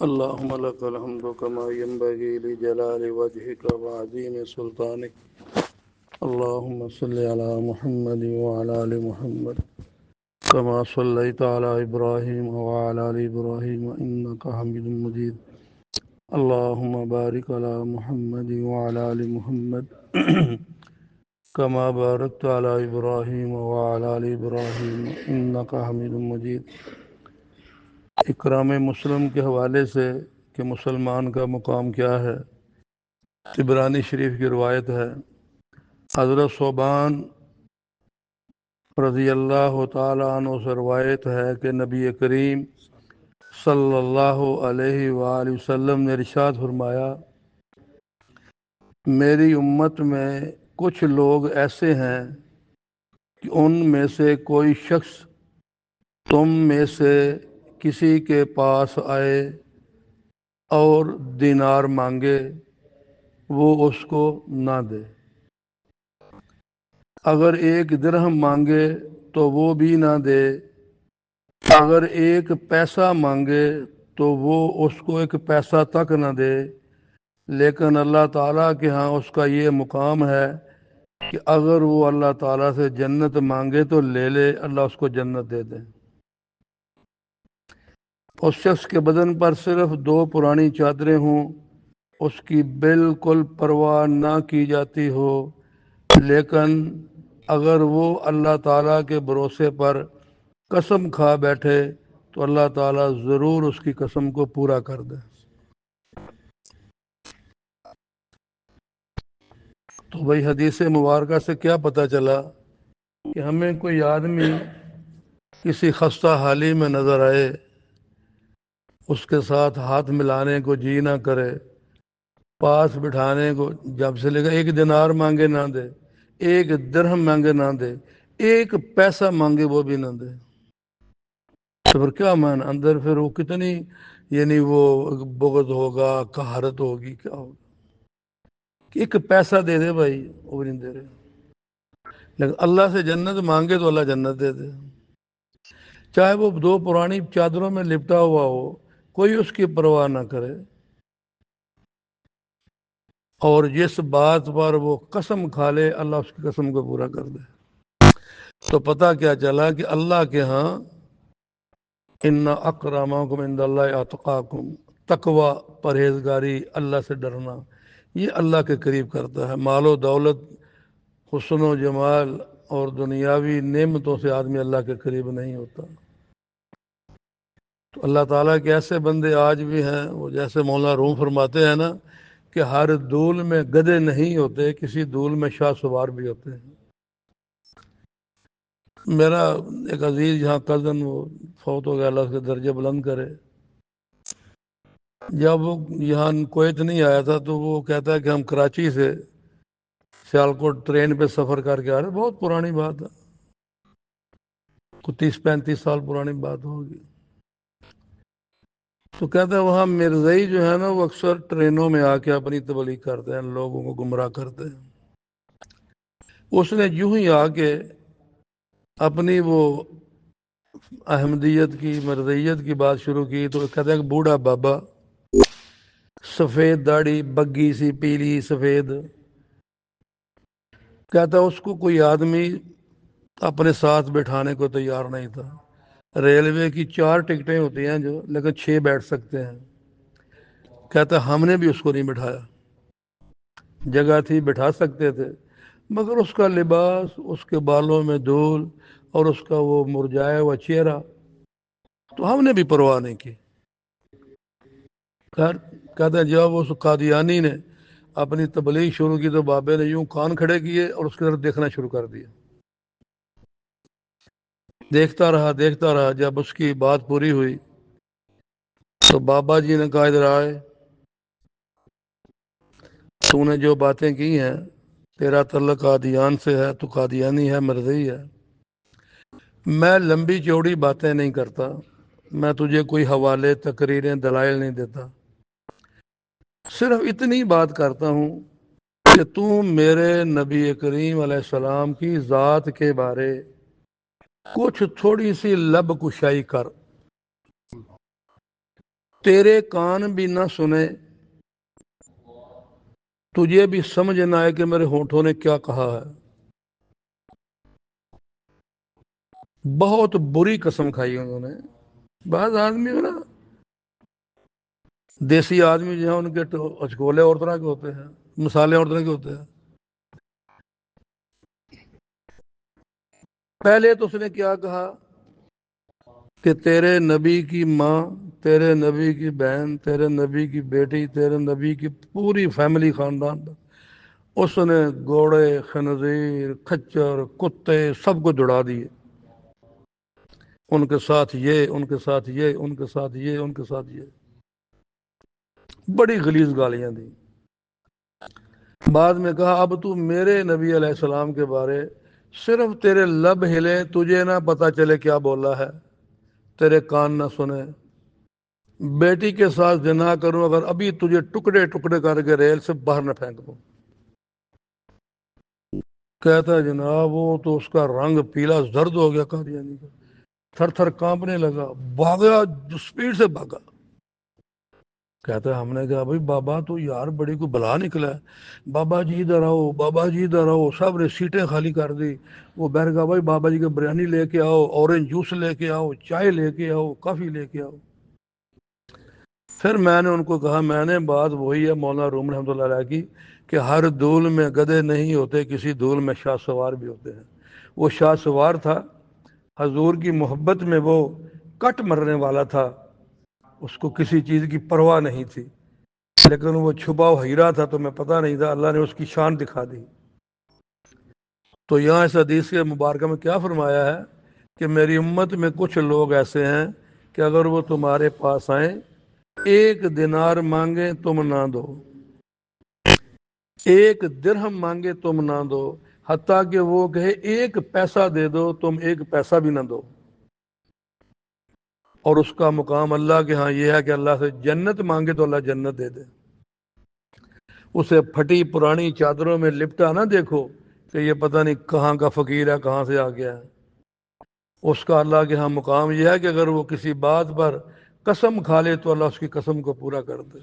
اللهم لك الحمد كما ينبغي لجلال وجهك وعظيم سلطانك. اللهم صل على محمد وعلى آل محمد كما صليت على إبراهيم وعلى آل إبراهيم إنك حميد مجيد. اللهم بارك على محمد وعلى آل محمد كما باركت على إبراهيم وعلى آل إبراهيم إنك حميد مجيد. اکرام مسلم کے حوالے سے کہ مسلمان کا مقام کیا ہے، طبرانی شریف کی روایت ہے، حضرت ثوبان رضی اللہ تعالیٰ عنہ سے روایت ہے کہ نبی کریم صلی اللہ علیہ وآلہ وسلم نے ارشاد فرمایا، میری امت میں کچھ لوگ ایسے ہیں کہ ان میں سے کوئی شخص تم میں سے کسی کے پاس آئے اور دینار مانگے، وہ اس کو نہ دے، اگر ایک درہم مانگے تو وہ بھی نہ دے، اگر ایک پیسہ مانگے تو وہ اس کو ایک پیسہ تک نہ دے، لیکن اللہ تعالیٰ کے ہاں اس کا یہ مقام ہے کہ اگر وہ اللہ تعالیٰ سے جنت مانگے تو لے لے، اللہ اس کو جنت دے دے۔ اس شخص کے بدن پر صرف 2 پرانی چادریں ہوں، اس کی بالکل پرواہ نہ کی جاتی ہو، لیکن اگر وہ اللہ تعالیٰ کے بھروسے پر قسم کھا بیٹھے تو اللہ تعالیٰ ضرور اس کی قسم کو پورا کر دے۔ تو بھئی حدیث مبارکہ سے کیا پتہ چلا کہ ہمیں کوئی آدمی کسی خستہ حالی میں نظر آئے، اس کے ساتھ ہاتھ ملانے کو جی نہ کرے، پاس بٹھانے کو جب سے لے کر 1 دینار مانگے نہ دے، 1 درہم مانگے نہ دے، 1 پیسہ مانگے وہ بھی نہ دے، تو پھر کیا معنی اندر، پھر وہ کتنی یعنی وہ بغض ہوگا، قہرت ہوگی، کیا ہوگا کہ 1 پیسہ دے دے بھائی، وہ نہیں دے رہے، لیکن اللہ سے جنت مانگے تو اللہ جنت دے دے، چاہے وہ 2 پرانی چادروں میں لپٹا ہوا ہو، کوئی اس کی پرواہ نہ کرے، اور جس بات پر وہ قسم کھا لے اللہ اس کی قسم کو پورا کر دے۔ تو پتہ کیا چلا کہ اللہ کے ہاں ان اکرمکم عند اللہ اتقاکم، تقوی، پرہیزگاری، اللہ سے ڈرنا، یہ اللہ کے قریب کرتا ہے۔ مال و دولت، حسن و جمال اور دنیاوی نعمتوں سے آدمی اللہ کے قریب نہیں ہوتا۔ تو اللہ تعالیٰ کے ایسے بندے آج بھی ہیں، وہ جیسے مولانا روم فرماتے ہیں نا کہ ہر دول میں گدھے نہیں ہوتے، کسی دول میں شاہ سوار بھی ہوتے ہیں۔ میرا ایک عزیز یہاں کزن، وہ فوت ہو گیا، اللہ اس کے درجے بلند کرے، جب وہ یہاں کویت نہیں آیا تھا تو وہ کہتا ہے کہ ہم کراچی سے سیالکوٹ ٹرین پہ سفر کر کے آ رہے، بہت پرانی بات ہے، 30-35 سال پرانی بات ہوگی، تو کہتا ہے وہاں مرزائی جو ہے نا وہ اکثر ٹرینوں میں آ کے اپنی تبلیغ کرتے ہیں، لوگوں کو گمراہ کرتے ہیں۔ اس نے یوں ہی آ کے اپنی وہ احمدیت کی، مرزائیت کی بات شروع کی، تو کہتا ہے کہ بوڑھا بابا، سفید داڑھی، بگی سی پیلی سفید، کہتا ہے اس کو کوئی آدمی اپنے ساتھ بٹھانے کو تیار نہیں تھا۔ ریلوے کی 4 ٹکٹیں ہوتی ہیں جو، لیکن 6 بیٹھ سکتے ہیں، کہتا ہے ہم نے بھی اس کو نہیں بٹھایا، جگہ تھی بٹھا سکتے تھے، مگر اس کا لباس، اس کے بالوں میں دھول اور اس کا وہ مرجھایا ہوا چہرہ، تو ہم نے بھی پرواہ نہیں کی۔ کہتے ہیں جب اس قادیانی نے اپنی تبلیغ شروع کی تو بابے نے یوں کان کھڑے کیے اور اس کی طرف دیکھنا شروع کر دیا، دیکھتا رہا، جب اس کی بات پوری ہوئی تو بابا جی نے کہا ادھر آئے، تو نے جو باتیں کی ہیں، تیرا تعلق قادیان سے ہے، تو قادیانی ہے، مرزئی ہے، میں لمبی چوڑی باتیں نہیں کرتا، میں تجھے کوئی حوالے، تقریریں، دلائل نہیں دیتا، صرف اتنی بات کرتا ہوں کہ تو میرے نبی کریم علیہ السلام کی ذات کے بارے کچھ تھوڑی سی لب کشائی کر۔ تیرے کان بھی نہ سنے، تجھے بھی سمجھ نہ آئے کہ میرے ہونٹوں نے کیا کہا ہے۔ بہت بری قسم کھائی انہوں نے۔ بعض آدمی نا، دیسی آدمی جو ہیں ان کے اچکولے اور طرح کے ہوتے ہیں، مسالے اور طرح کے ہوتے ہیں۔ پہلے تو اس نے کیا کہا کہ تیرے نبی کی ماں، تیرے نبی کی بہن، تیرے نبی کی بیٹی، تیرے نبی کی پوری فیملی، خاندان، اس نے گھوڑے، خنزیر، کھچر، کتے سب کو جڑا دیے، ان کے ساتھ یہ، ان کے ساتھ یہ، ان کے ساتھ یہ، ان کے ساتھ یہ، بڑی غلیظ گالیاں دی۔ بعد میں کہا اب تو میرے نبی علیہ السلام کے بارے صرف تیرے لب ہلے، تجھے نہ پتا چلے کیا بولا ہے، تیرے کان نہ سنے، بیٹی کے ساتھ زنا کروں اگر ابھی تجھے ٹکڑے ٹکڑے کر کے ریل سے باہر نہ پھینک دوں۔ کہتا ہے جناب وہ تو اس کا رنگ پیلا زرد ہو گیا قادیانی کا، تھر تھر کانپنے لگا، بھاگا، سپیڈ سے بھاگا۔ کہتا ہے ہم نے کہا بھائی بابا تو یار بڑی کو بلا نکلا ہے، بابا جی ادھر آؤ، بابا جی ادھر آؤ، سب نے سیٹیں خالی کر دی۔ وہ بہر کہا بھائی بابا جی کے بریانی لے کے آؤ، اورنج جوس لے کے آؤ، چائے لے کے آؤ، کافی لے کے آؤ۔ پھر میں نے ان کو کہا، میں نے بات وہی ہے مولانا روم رحمۃ اللہ علیہ کی کہ ہر دول میں گدھے نہیں ہوتے، کسی دول میں شاہ سوار بھی ہوتے ہیں۔ وہ شاہ سوار تھا، حضور کی محبت میں وہ کٹ مرنے والا تھا، اس کو کسی چیز کی پرواہ نہیں تھی، لیکن وہ چھپا ہیرا تھا، تو میں پتہ نہیں تھا، اللہ نے اس کی شان دکھا دی۔ تو یہاں اس حدیث کے مبارکہ میں کیا فرمایا ہے کہ میری امت میں کچھ لوگ ایسے ہیں کہ اگر وہ تمہارے پاس آئیں، ایک دینار مانگے تم نہ دو، ایک درہم مانگے تم نہ دو، حتیٰ کہ وہ کہے ایک پیسہ دے دو، تم ایک پیسہ بھی نہ دو۔ اور اس کا مقام اللہ کے ہاں یہ ہے کہ اللہ سے جنت مانگے تو اللہ جنت دے دے۔ اسے پھٹی پرانی چادروں میں لپٹا نہ دیکھو کہ یہ پتہ نہیں کہاں کا فقیر ہے، کہاں سے آ گیا ہے۔ اس کا اللہ کے ہاں مقام یہ ہے کہ اگر وہ کسی بات پر قسم کھا لے تو اللہ اس کی قسم کو پورا کر دے۔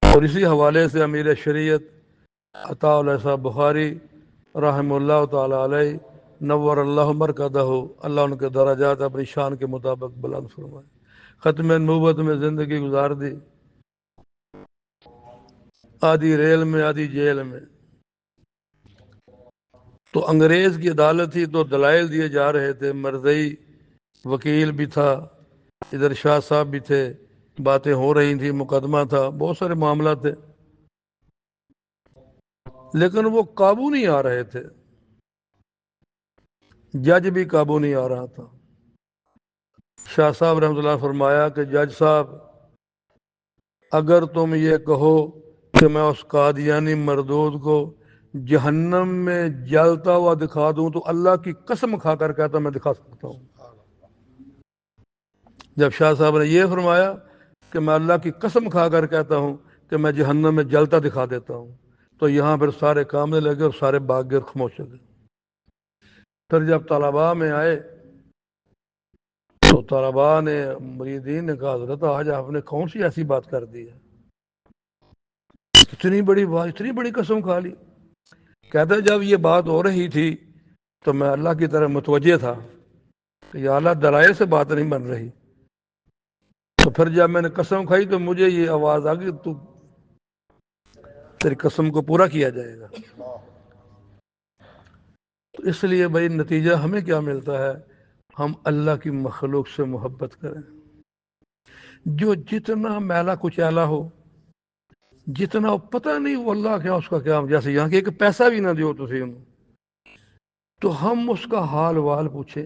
اور اسی حوالے سے امیر شریعت عطا علیہ صاحب بخاری رحم اللہ تعالی علیہ نور اللہ مرکزہ، اللہ ان کے درجات اپنی شان کے مطابق بلند فرمائے، ختم نبوت میں زندگی گزار دی، آدھی ریل میں آدھی جیل میں۔ تو انگریز کی عدالت تھی تو دلائل دیے جا رہے تھے، مرضی وکیل بھی تھا، ادھر شاہ صاحب بھی تھے، باتیں ہو رہی تھی، مقدمہ تھا، بہت سارے معاملات تھے، لیکن وہ قابو نہیں آ رہے تھے، جج بھی قابو نہیں آ رہا تھا۔ شاہ صاحب رحمۃ اللہ فرمایا کہ جج صاحب اگر تم یہ کہو کہ میں اس قادیانی مردود کو جہنم میں جلتا ہوا دکھا دوں تو اللہ کی قسم کھا کر کہتا میں دکھا سکتا ہوں۔ جب شاہ صاحب نے یہ فرمایا کہ میں اللہ کی قسم کھا کر کہتا ہوں کہ میں جہنم میں جلتا دکھا دیتا ہوں، تو یہاں پھر سارے کامنے لگے اور سارے باغ گرد خاموش ہو گئے۔ پھر جب طلباء میں آئے تو طلباء نے، مریدین نے کہا حضرت آج آپ نے کون سی ایسی بات کر دی ہے، اتنی بڑی بات، اتنی بڑی قسم کھا لی۔ کہتا ہے جب یہ بات ہو رہی تھی تو میں اللہ کی طرف متوجہ تھا کہ یا اللہ دلائل سے بات نہیں بن رہی، تو پھر جب میں نے قسم کھائی تو مجھے یہ آواز آ گئی تو تیری قسم کو پورا کیا جائے گا۔ تو اس لیے بھائی نتیجہ ہمیں کیا ملتا ہے، ہم اللہ کی مخلوق سے محبت کریں، جو جتنا میلا کچیلا ہو، جتنا پتہ نہیں وہ اللہ کیا اس کا کیا، جیسے یہاں کہ ایک پیسہ بھی نہ دیو تسی انہوں، تو ہم اس کا حال وال پوچھیں،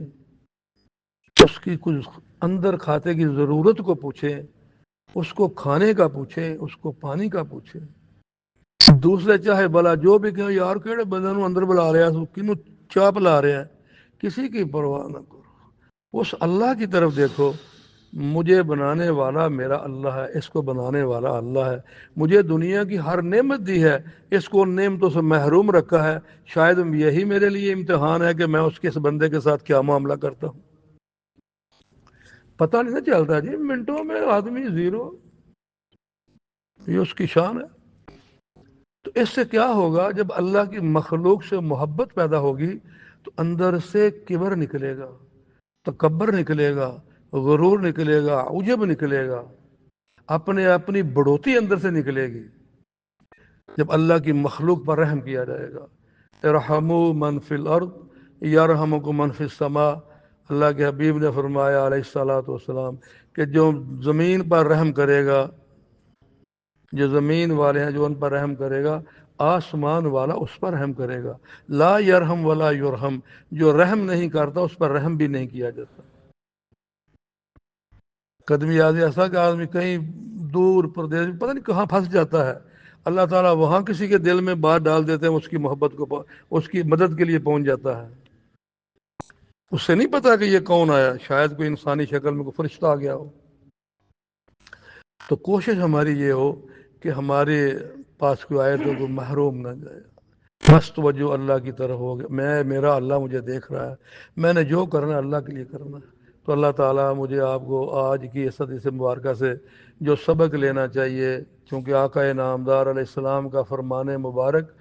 اس کی کچھ اندر کھاتے کی ضرورت کو پوچھیں، اس کو کھانے کا پوچھیں، اس کو پانی کا پوچھیں۔ دوسرے چاہے بلا جو بھی کہیں یار کیڑے بندے نو اندر بلا رہا ہے، کنوں چاہ پلا رہا ہے، کسی کی پرواہ نہ کرو، اس اللہ کی طرف دیکھو، مجھے بنانے والا میرا اللہ ہے، اس کو بنانے والا اللہ ہے، مجھے دنیا کی ہر نعمت دی ہے، اس کو نعمتوں سے محروم رکھا ہے، شاید یہی میرے لیے امتحان ہے کہ میں اس کے اس بندے کے ساتھ کیا معاملہ کرتا ہوں۔ پتہ نہیں چلتا جی، منٹوں میں آدمی زیرو، یہ اس کی شان ہے۔ تو اس سے کیا ہوگا، جب اللہ کی مخلوق سے محبت پیدا ہوگی تو اندر سے کبر نکلے گا، تکبر نکلے گا، غرور نکلے گا، عجب نکلے گا، اپنی بڑھوتی اندر سے نکلے گی جب اللہ کی مخلوق پر رحم کیا جائے گا۔ ارحموا من فی الارض یرحمکم من فی السماء، اللہ کے حبیب نے فرمایا علیہ الصلوۃ والسلام کہ جو زمین پر رحم کرے گا، جو زمین والے ہیں جو ان پر رحم کرے گا، آسمان والا اس پر رحم کرے گا۔ لا یرحم ولا یرحم، جو رحم نہیں کرتا اس پر رحم بھی نہیں کیا جاتا۔ قدمی آدمی ایسا کہ آدمی کہیں دور پردیش پتہ نہیں کہاں پھنس جاتا ہے، اللہ تعالیٰ وہاں کسی کے دل میں بات ڈال دیتے ہیں، اس کی محبت کو، اس کی مدد کے لیے پہنچ جاتا ہے۔ اس سے نہیں پتا کہ یہ کون آیا، شاید کوئی انسانی شکل میں کوئی فرشتہ آ گیا ہو۔ تو کوشش ہماری یہ ہو کہ ہمارے پاس کوئی آئے تو کوئی محروم نہ جائے، بس توجہ اللہ کی طرف ہو گیا، میرا اللہ مجھے دیکھ رہا ہے، میں نے جو کرنا ہے اللہ کے لیے کرنا ہے۔ تو اللہ تعالیٰ مجھے آپ کو آج کی اس حدیث مبارکہ سے جو سبق لینا چاہیے، چونکہ آقا نامدار علیہ السلام کا فرمان مبارک،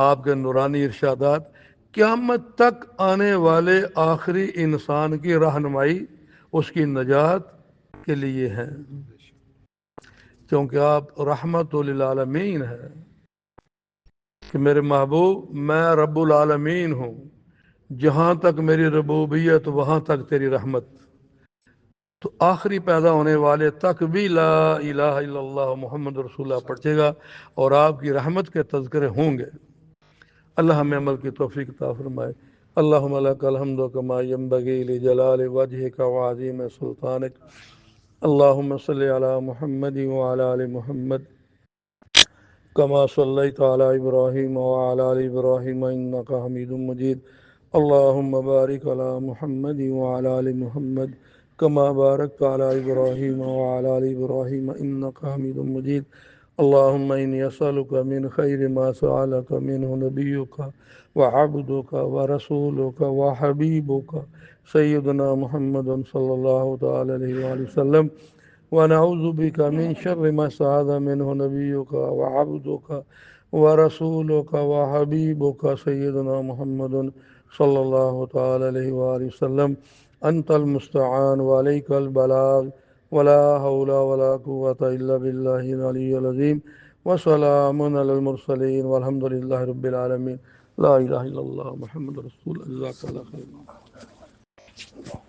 آپ کے نورانی ارشادات قیامت تک آنے والے آخری انسان کی رہنمائی، اس کی نجات کے لیے ہیں، کیونکہ آپ رحمت للعالمین ہیں کہ میرے محبوب میں رب العالمین ہوں، جہاں تک میری ربوبیت وہاں تک تیری رحمت، تو آخری پیدا ہونے والے تک بھی لا الہ الا اللہ محمد رسول اللہ پڑھے گا اور آپ کی رحمت کے تذکرے ہوں گے۔ اللہ ہمیں عمل کی توفیق عطا فرمائے۔ اللہم لک الحمد کما ینبغی لجلال وجہک وعظیم سلطانک، اللہم صلی علی محمد وعلی آل محمد کما صلیت علی ابراہیم وعلی آل ابراہیم انک حمید مجید، اللہم بارک علی محمد وعلی آل محمد کما بارکت علی ابراہیم وعلی آل ابراہیم انک حمید مجید، اللہم انی اسألک من خیر ما سألک منہ نبیک وعبدک ورسولک وحبیبک سیدنا محمد صلی اللہ تعالی علیہ وآلہ وسلم، ونعوذ بک من شر ما استعاذ منہ نبیک وعبدک ورسولک وحبیبک سیدنا محمد صلی اللہ تعالی علیہ وآلہ وسلم، انت المستعان وعلیک البلاغ ولا حول ولا قوة الا باللہ العلی العظیم، وسلام علی المرسلین والحمد للہ رب العالمین، لا الہ الا اللہ محمد رسول اللہ، جزاک اللہ خیر۔